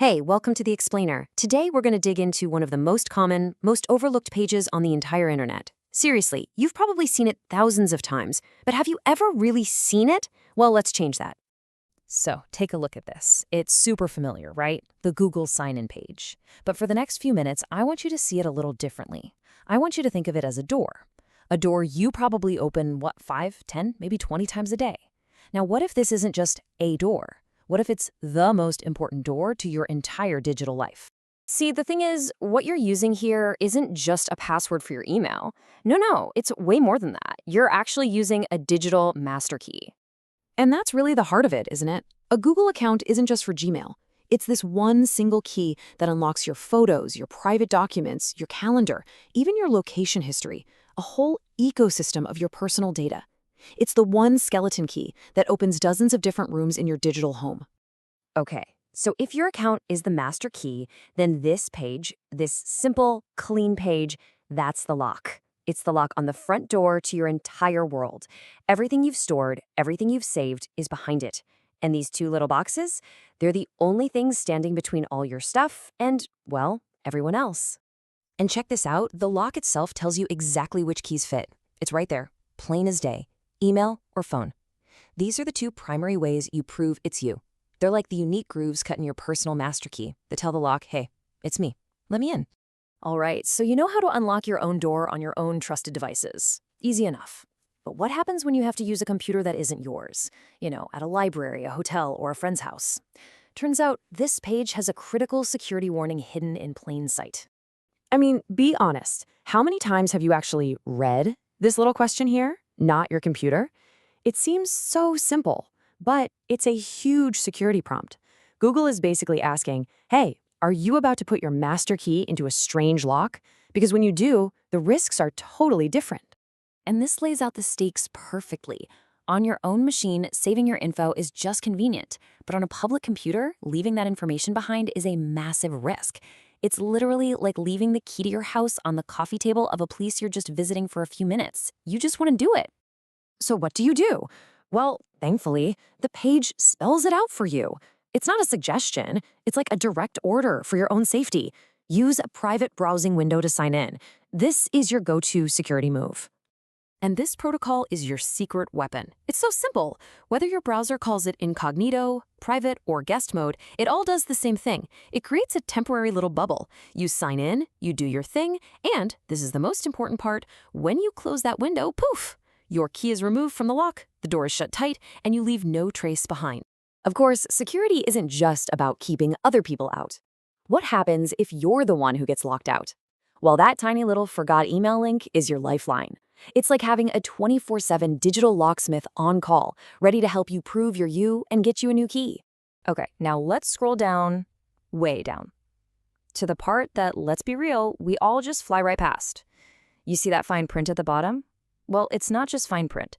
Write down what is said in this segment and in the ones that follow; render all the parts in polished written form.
Hey, welcome to The Explainer. Today we're going to dig into one of the most common, most overlooked pages on the entire internet. Seriously, you've probably seen it thousands of times, but have you ever really seen it? Well, let's change that. So take a look at this. It's super familiar, right? The Google sign-in page. But for the next few minutes, I want you to see it a little differently. I want you to think of it as a door. A door you probably open, 5, 10, maybe 20 times a day. Now, what if this isn't just a door? What if it's the most important door to your entire digital life? See, the thing is, what you're using here isn't just a password for your email. No, it's way more than that. You're actually using a digital master key. And that's really the heart of it, isn't it? A Google account isn't just for Gmail. It's this one single key that unlocks your photos, your private documents, your calendar, even your location history, a whole ecosystem of your personal data. It's the one skeleton key that opens dozens of different rooms in your digital home. Okay, so if your account is the master key, then this page, this simple, clean page, that's the lock. It's the lock on the front door to your entire world. Everything you've stored, everything you've saved is behind it. And these two little boxes, they're the only things standing between all your stuff and, well, everyone else. And check this out, the lock itself tells you exactly which keys fit. It's right there, plain as day. Email or phone. These are the two primary ways you prove it's you. They're like the unique grooves cut in your personal master key that tell the lock, hey, it's me. Let me in. All right, so you know how to unlock your own door on your own trusted devices. Easy enough. But what happens when you have to use a computer that isn't yours? At a library, a hotel, or a friend's house. Turns out this page has a critical security warning hidden in plain sight. I mean, be honest. How many times have you actually read this little question here? Not your computer? It seems so simple, but it's a huge security prompt. Google is basically asking, hey, are you about to put your master key into a strange lock? Because when you do, the risks are totally different. And this lays out the stakes perfectly. On your own machine, saving your info is just convenient, but on a public computer, leaving that information behind is a massive risk. It's literally like leaving the key to your house on the coffee table of a place you're just visiting for a few minutes. You just want to do it. So what do you do? Well, thankfully, the page spells it out for you. It's not a suggestion. It's like a direct order for your own safety. Use a private browsing window to sign in. This is your go-to security move. And this protocol is your secret weapon. It's so simple. Whether your browser calls it incognito, private, or guest mode, it all does the same thing. It creates a temporary little bubble. You sign in, you do your thing, and, this is the most important part, when you close that window, poof! Your key is removed from the lock, the door is shut tight, and you leave no trace behind. Of course, security isn't just about keeping other people out. What happens if you're the one who gets locked out? Well, that tiny little forgot email link is your lifeline. It's like having a 24/7 digital locksmith on call, ready to help you prove you're you and get you a new key. Okay, now let's scroll down, way down, to the part that, let's be real, we all just fly right past. You see that fine print at the bottom? Well, it's not just fine print.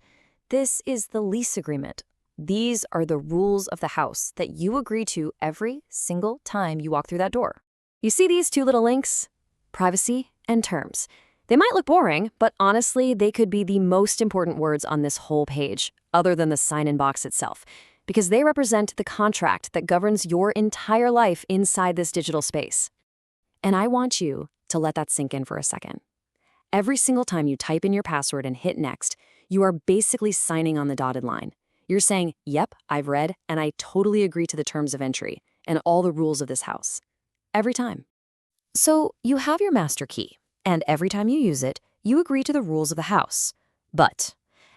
This is the lease agreement. These are the rules of the house that you agree to every single time you walk through that door. You see these two little links? Privacy and terms. They might look boring, but honestly, they could be the most important words on this whole page, other than the sign-in box itself, because they represent the contract that governs your entire life inside this digital space. And I want you to let that sink in for a second. Every single time you type in your password and hit next, you are basically signing on the dotted line. You're saying, yep, I've read, and I totally agree to the terms of entry and all the rules of this house. Every time. So you have your master key. And every time you use it, you agree to the rules of the house. But,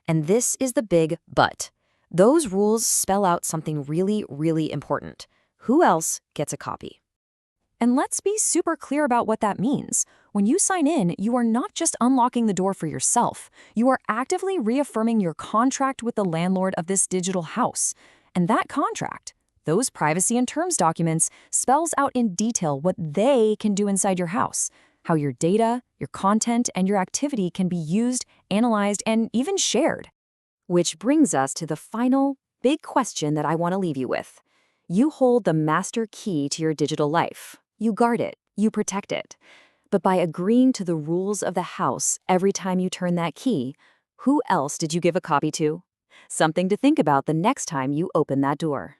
and this is the big but, those rules spell out something really, really important. Who else gets a copy? And let's be super clear about what that means. When you sign in, you are not just unlocking the door for yourself. You are actively reaffirming your contract with the landlord of this digital house. And that contract, those privacy and terms documents, spells out in detail what they can do inside your house. How your data, your content, and your activity can be used, analyzed, and even shared. Which brings us to the final, big question that I want to leave you with. You hold the master key to your digital life. You guard it, you protect it. But by agreeing to the rules of the house every time you turn that key, who else did you give a copy to? Something to think about the next time you open that door.